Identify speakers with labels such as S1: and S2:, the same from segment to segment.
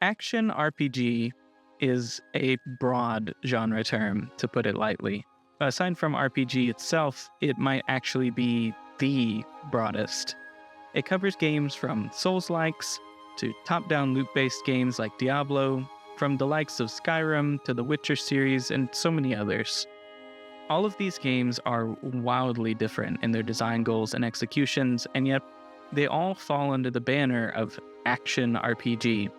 S1: Action RPG is a broad genre term, to put it lightly. Aside from RPG itself, it might actually be the broadest. It covers games from Souls-likes to top-down loot-based games like Diablo, from the likes of Skyrim to the Witcher series and so many others. All of these games are wildly different in their design goals and executions, and yet they all fall under the banner of Action RPG.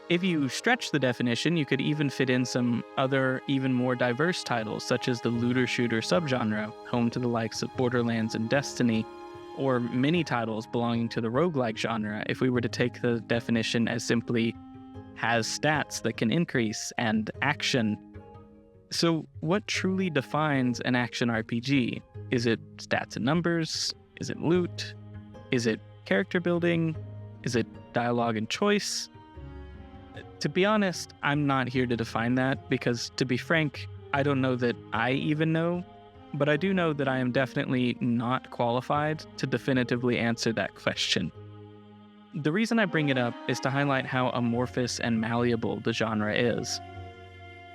S1: If you stretch the definition, you could even fit in some other, even more diverse titles, such as the looter-shooter subgenre, home to the likes of Borderlands and Destiny, or many titles belonging to the roguelike genre, if we were to take the definition as simply has stats that can increase and action. So what truly defines an action RPG? Is it stats and numbers? Is it loot? Is it character building? Is it dialogue and choice? To be honest, I'm not here to define that because, to be frank, I don't know that I even know, but I do know that I am definitely not qualified to definitively answer that question. The reason I bring it up is to highlight how amorphous and malleable the genre is.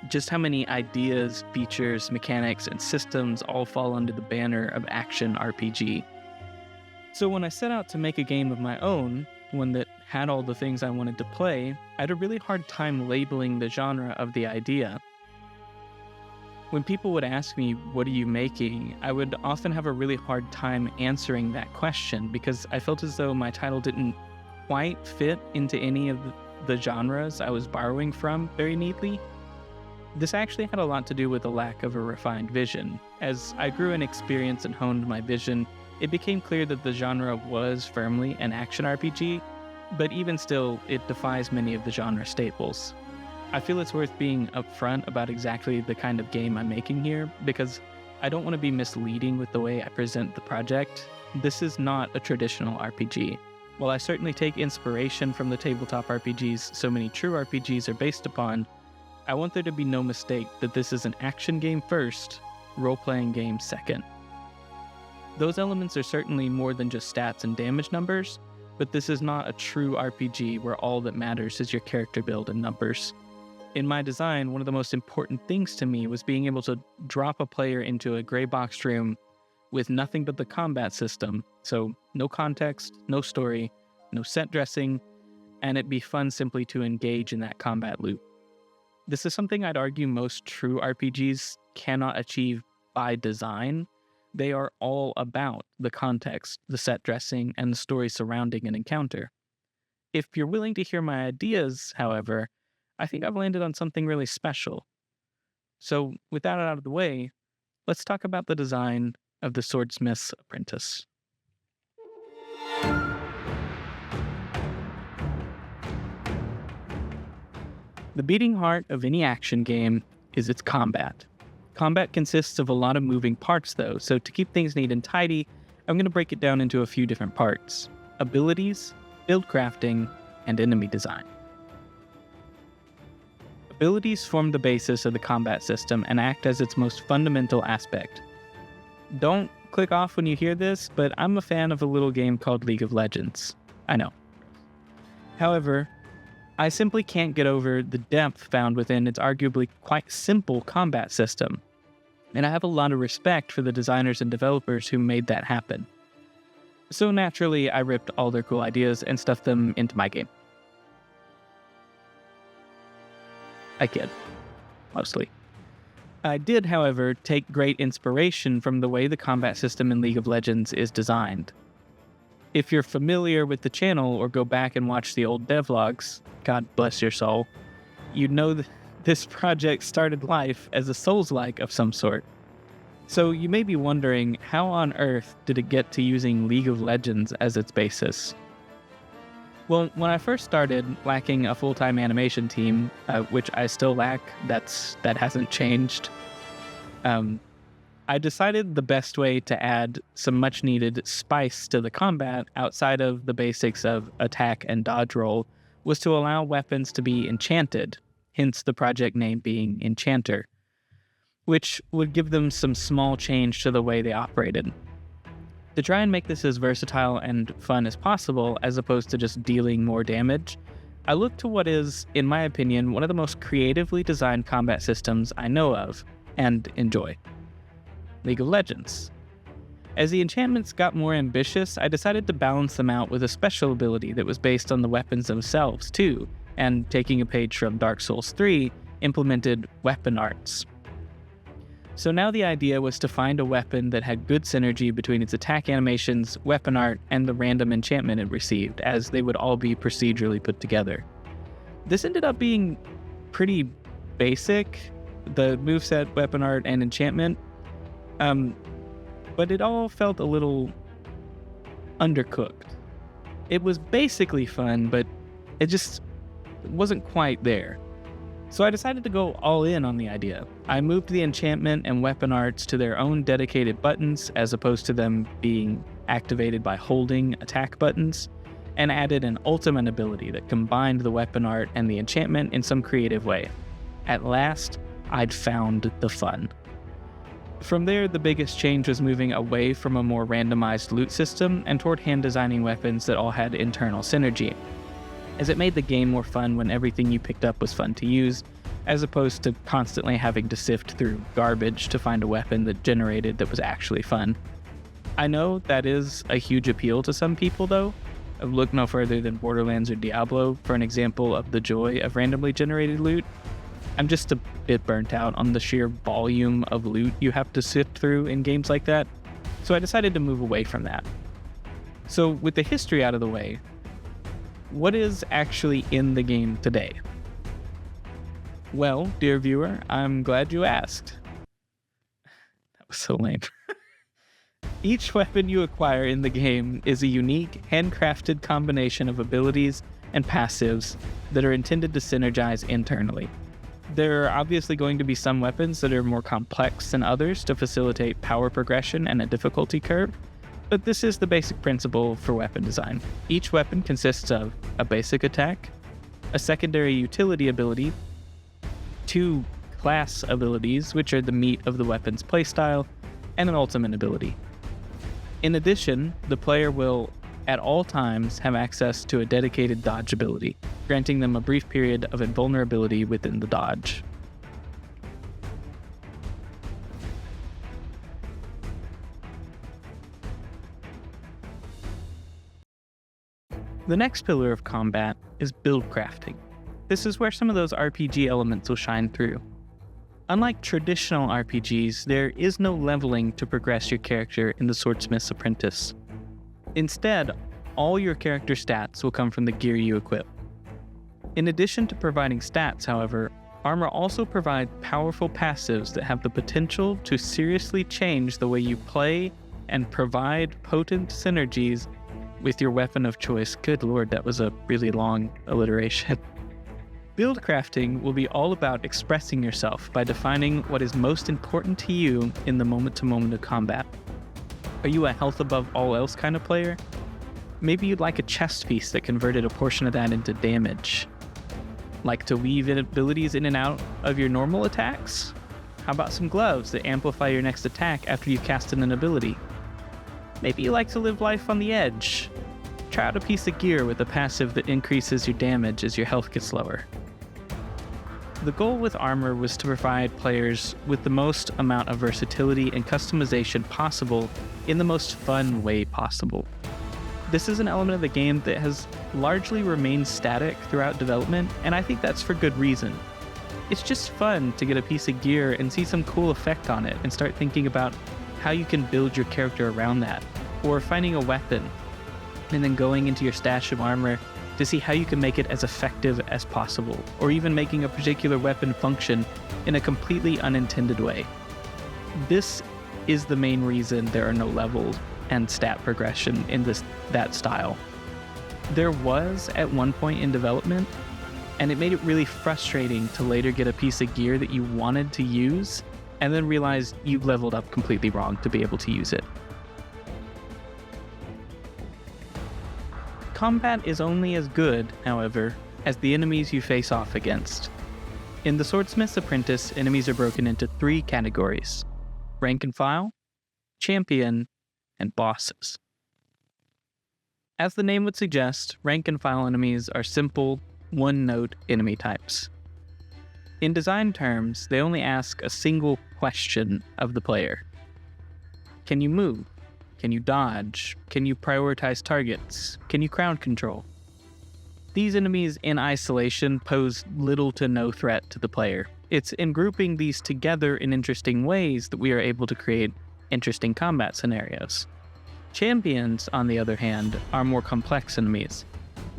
S1: Just how many ideas, features, mechanics, and systems all fall under the banner of Action RPG. So when I set out to make a game of my own, one that had all the things I wanted to play, I had a really hard time labeling the genre of the idea. When people would ask me, "What are you making?" I would often have a really hard time answering that question because I felt as though my title didn't quite fit into any of the genres I was borrowing from very neatly. This actually had a lot to do with the lack of a refined vision. As I grew in experience and honed my vision, it became clear that the genre was firmly an action RPG, but even still, it defies many of the genre staples. I feel it's worth being upfront about exactly the kind of game I'm making here, because I don't want to be misleading with the way I present the project. This is not a traditional RPG. While I certainly take inspiration from the tabletop RPGs so many true RPGs are based upon, I want there to be no mistake that this is an action game first, role-playing game second. Those elements are certainly more than just stats and damage numbers, but this is not a true RPG where all that matters is your character build and numbers. In my design, one of the most important things to me was being able to drop a player into a gray boxed room with nothing but the combat system, so no context, no story, no set dressing, and it'd be fun simply to engage in that combat loop. This is something I'd argue most true RPGs cannot achieve by design. They are all about the context, the set dressing, and the story surrounding an encounter. If you're willing to hear my ideas, however, I think I've landed on something really special. So, with that out of the way, let's talk about the design of the Swordsmith's Apprentice. The beating heart of any action game is its combat. Combat consists of a lot of moving parts though, so to keep things neat and tidy, I'm going to break it down into a few different parts: abilities, build crafting, and enemy design. Abilities form the basis of the combat system and act as its most fundamental aspect. Don't click off when you hear this, but I'm a fan of a little game called League of Legends. I know. However, I simply can't get over the depth found within its arguably quite simple combat system, and I have a lot of respect for the designers and developers who made that happen. So naturally, I ripped all their cool ideas and stuffed them into my game. I kid. Mostly. I did, however, take great inspiration from the way the combat system in League of Legends is designed. If you're familiar with the channel or go back and watch the old devlogs, God bless your soul, you'd know that this project started life as a Souls-like of some sort. So you may be wondering, how on earth did it get to using League of Legends as its basis? Well, when I first started, lacking a full-time animation team, which I still lack, that hasn't changed, I decided the best way to add some much-needed spice to the combat outside of the basics of attack and dodge roll was to allow weapons to be enchanted, hence the project name being Enchanter, which would give them some small change to the way they operated. To try and make this as versatile and fun as possible, as opposed to just dealing more damage, I looked to what is, in my opinion, one of the most creatively designed combat systems I know of and enjoy: League of Legends. As the enchantments got more ambitious, I decided to balance them out with a special ability that was based on the weapons themselves too, and taking a page from Dark Souls 3, implemented weapon arts. So now the idea was to find a weapon that had good synergy between its attack animations, weapon art, and the random enchantment it received, as they would all be procedurally put together. This ended up being pretty basic, the moveset, weapon art, and enchantment, but it all felt a little undercooked. It was basically fun, but it just wasn't quite there. So I decided to go all in on the idea. I moved the enchantment and weapon arts to their own dedicated buttons, as opposed to them being activated by holding attack buttons, and added an ultimate ability that combined the weapon art and the enchantment in some creative way. At last, I'd found the fun. From there, the biggest change was moving away from a more randomized loot system and toward hand-designing weapons that all had internal synergy, as it made the game more fun when everything you picked up was fun to use, as opposed to constantly having to sift through garbage to find a weapon that generated that was actually fun. I know that is a huge appeal to some people though. Look no further than Borderlands or Diablo for an example of the joy of randomly generated loot. I'm just a bit burnt out on the sheer volume of loot you have to sift through in games like that, so I decided to move away from that. So with the history out of the way, what is actually in the game today? Well, dear viewer, I'm glad you asked. That was so lame. Each weapon you acquire in the game is a unique, handcrafted combination of abilities and passives that are intended to synergize internally. There are obviously going to be some weapons that are more complex than others to facilitate power progression and a difficulty curve, but this is the basic principle for weapon design. Each weapon consists of a basic attack, a secondary utility ability, 2 class abilities, which are the meat of the weapon's playstyle, and an ultimate ability. In addition, the player will, at all times, have access to a dedicated dodge ability, granting them a brief period of invulnerability within the dodge. The next pillar of combat is build crafting. This is where some of those RPG elements will shine through. Unlike traditional RPGs, there is no leveling to progress your character in the Swordsmith's Apprentice. Instead, all your character stats will come from the gear you equip. In addition to providing stats, however, armor also provides powerful passives that have the potential to seriously change the way you play and provide potent synergies with your weapon of choice. Good lord, that was a really long alliteration. Build crafting will be all about expressing yourself by defining what is most important to you in the moment-to-moment of combat. Are you a health above all else kind of player? Maybe you'd like a chest piece that converted a portion of that into damage. Like to weave in abilities in and out of your normal attacks? How about some gloves that amplify your next attack after you've casted an ability? Maybe you like to live life on the edge. Try out a piece of gear with a passive that increases your damage as your health gets lower. The goal with armor was to provide players with the most amount of versatility and customization possible in the most fun way possible. This is an element of the game that has largely remained static throughout development, and I think that's for good reason. It's just fun to get a piece of gear and see some cool effect on it and start thinking about how you can build your character around that, or finding a weapon and then going into your stash of armor to see how you can make it as effective as possible, or even making a particular weapon function in a completely unintended way. This is the main reason there are no levels and stat progression in that style. There was at one point in development, and it made it really frustrating to later get a piece of gear that you wanted to use and then realize you've leveled up completely wrong to be able to use it. Combat is only as good, however, as the enemies you face off against. In the Swordsmith's Apprentice, enemies are broken into 3 categories: rank and file, champion, and bosses. As the name would suggest, rank and file enemies are simple, one-note enemy types. In design terms, they only ask a single question of the player. Can you move? Can you dodge? Can you prioritize targets? Can you crowd control? These enemies in isolation pose little to no threat to the player. It's in grouping these together in interesting ways that we are able to create interesting combat scenarios. Champions, on the other hand, are more complex enemies.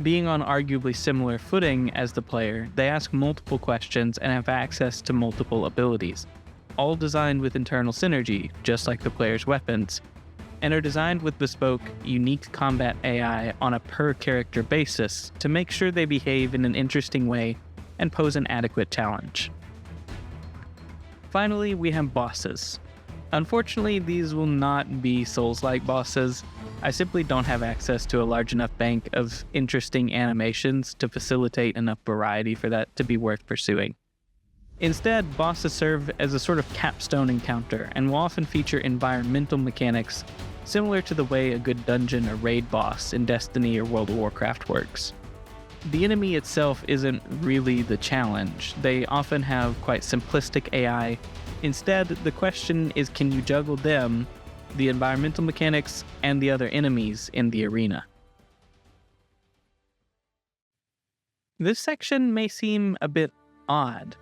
S1: Being on arguably similar footing as the player, they ask multiple questions and have access to multiple abilities, all designed with internal synergy, just like the player's weapons, and are designed with bespoke, unique combat AI on a per-character basis to make sure they behave in an interesting way and pose an adequate challenge. Finally, we have bosses. Unfortunately, these will not be Souls-like bosses. I simply don't have access to a large enough bank of interesting animations to facilitate enough variety for that to be worth pursuing. Instead, bosses serve as a sort of capstone encounter and will often feature environmental mechanics similar to the way a good dungeon or raid boss in Destiny or World of Warcraft works. The enemy itself isn't really the challenge. They often have quite simplistic AI. Instead, the question is, can you juggle them, the environmental mechanics, and the other enemies in the arena? This section may seem a bit odd.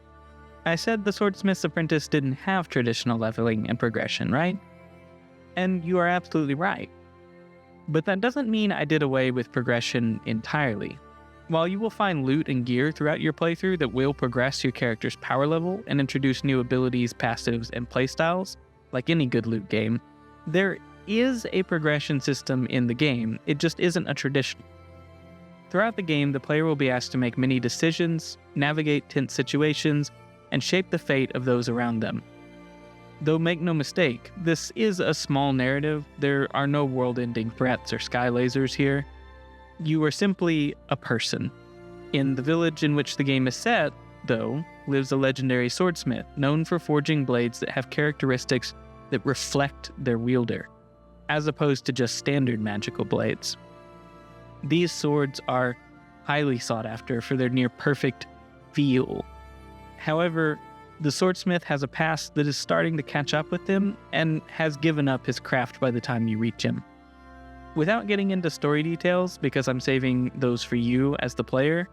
S1: I said the Swordsmith's Apprentice didn't have traditional leveling and progression, right? And you are absolutely right. But that doesn't mean I did away with progression entirely. While you will find loot and gear throughout your playthrough that will progress your character's power level and introduce new abilities, passives, and playstyles, like any good loot game, there is a progression system in the game. It just isn't a tradition. Throughout the game, the player will be asked to make many decisions, navigate tense situations, and shape the fate of those around them. Though make no mistake, this is a small narrative. There are no world-ending threats or sky lasers here. You are simply a person. In the village in which the game is set, though, lives a legendary swordsmith known for forging blades that have characteristics that reflect their wielder, as opposed to just standard magical blades. These swords are highly sought after for their near-perfect feel. However, the swordsmith has a past that is starting to catch up with him and has given up his craft by the time you reach him. Without getting into story details, because I'm saving those for you as the player,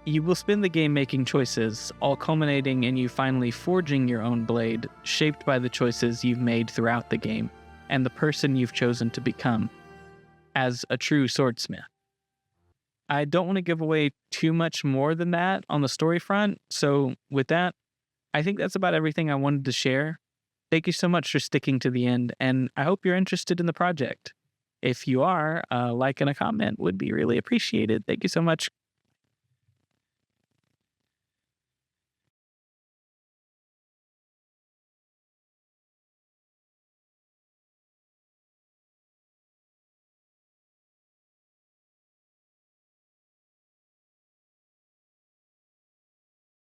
S1: you will spend the game making choices, all culminating in you finally forging your own blade, shaped by the choices you've made throughout the game, and the person you've chosen to become, as a true swordsmith. I don't want to give away too much more than that on the story front, so with that, I think that's about everything I wanted to share. Thank you so much for sticking to the end, and I hope you're interested in the project. If you are, a like and a comment would be really appreciated. Thank you so much.